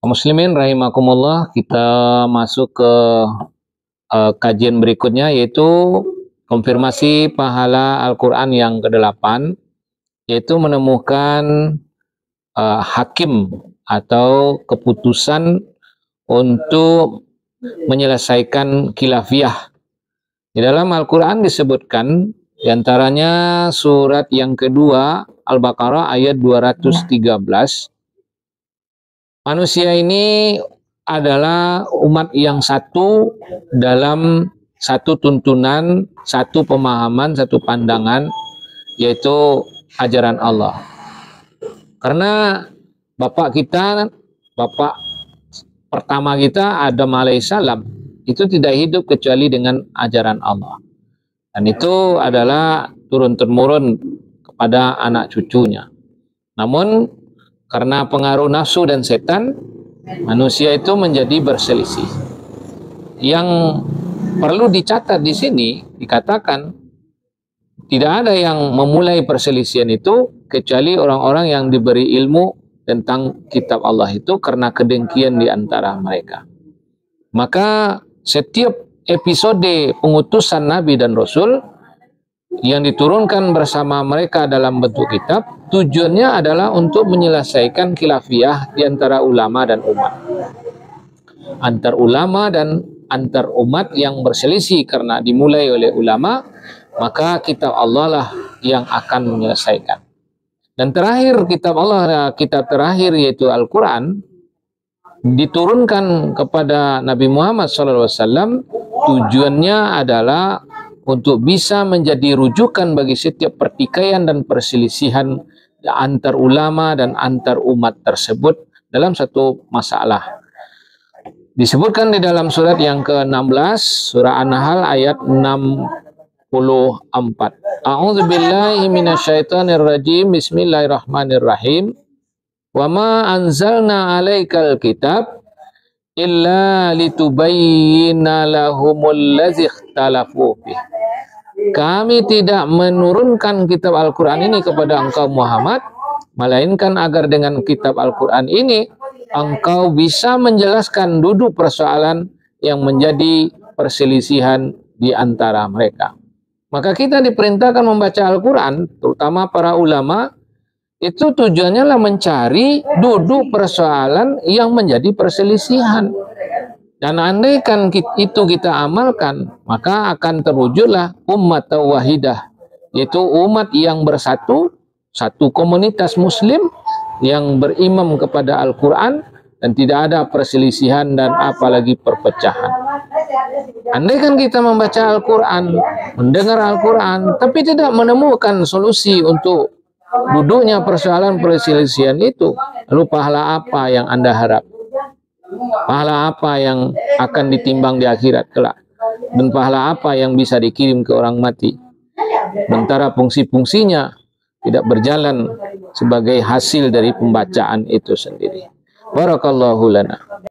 Muslimin rahimakumullah, kita masuk ke kajian berikutnya, yaitu konfirmasi pahala Al-Quran yang ke-8, yaitu menemukan hakim atau keputusan untuk menyelesaikan khilafiyah. Di dalam Al-Quran disebutkan, diantaranya surat yang kedua Al-Baqarah ayat 213, manusia ini adalah umat yang satu dalam satu tuntunan, satu pemahaman, satu pandangan, yaitu ajaran Allah. Karena bapak pertama kita, Adam alaihissalam, itu tidak hidup kecuali dengan ajaran Allah. Dan itu adalah turun-temurun kepada anak cucunya. Namun karena pengaruh nafsu dan setan, manusia itu menjadi berselisih. Yang perlu dicatat di sini, dikatakan tidak ada yang memulai perselisihan itu kecuali orang-orang yang diberi ilmu tentang kitab Allah itu karena kedengkian di antara mereka. Maka setiap episode pengutusan Nabi dan Rasul yang diturunkan bersama mereka dalam bentuk kitab, tujuannya adalah untuk menyelesaikan khilafiyah di antara ulama dan umat. Antar ulama dan antar umat yang berselisih karena dimulai oleh ulama, maka kitab Allah lah yang akan menyelesaikan. Dan terakhir, kitab Allah, kitab terakhir yaitu Al-Quran, diturunkan kepada Nabi Muhammad SAW, tujuannya adalah untuk bisa menjadi rujukan bagi setiap pertikaian dan perselisihan antar ulama dan antar umat tersebut dalam satu masalah. Disebutkan di dalam surat yang ke-16, surah An-Nahl ayat 64. A'udzubillahi minasyaitonirrajim. Bismillahirrahmanirrahim. Wa ma anzalna 'alaikal kitab illa litubayyina lahumul ladzi ikhtalafu fihi. Kami tidak menurunkan kitab Al-Quran ini kepada engkau Muhammad, melainkan agar dengan kitab Al-Quran ini engkau bisa menjelaskan duduk persoalan yang menjadi perselisihan di antara mereka. Maka kita diperintahkan membaca Al-Quran, terutama para ulama, itu tujuannya lah mencari duduk persoalan yang menjadi perselisihan. Dan andaikan itu kita amalkan, maka akan terwujudlah umat wahidah, yaitu umat yang bersatu, satu komunitas muslim yang berimam kepada Al-Quran dan tidak ada perselisihan dan apalagi perpecahan. Andaikan kita membaca Al-Quran, mendengar Al-Quran, tapi tidak menemukan solusi untuk duduknya persoalan perselisihan itu, lalu pahala apa yang Anda harap? Pahala apa yang akan ditimbang di akhirat kelak? Dan pahala apa yang bisa dikirim ke orang mati? Sementara fungsi-fungsinya tidak berjalan sebagai hasil dari pembacaan itu sendiri. Barakallahu lana.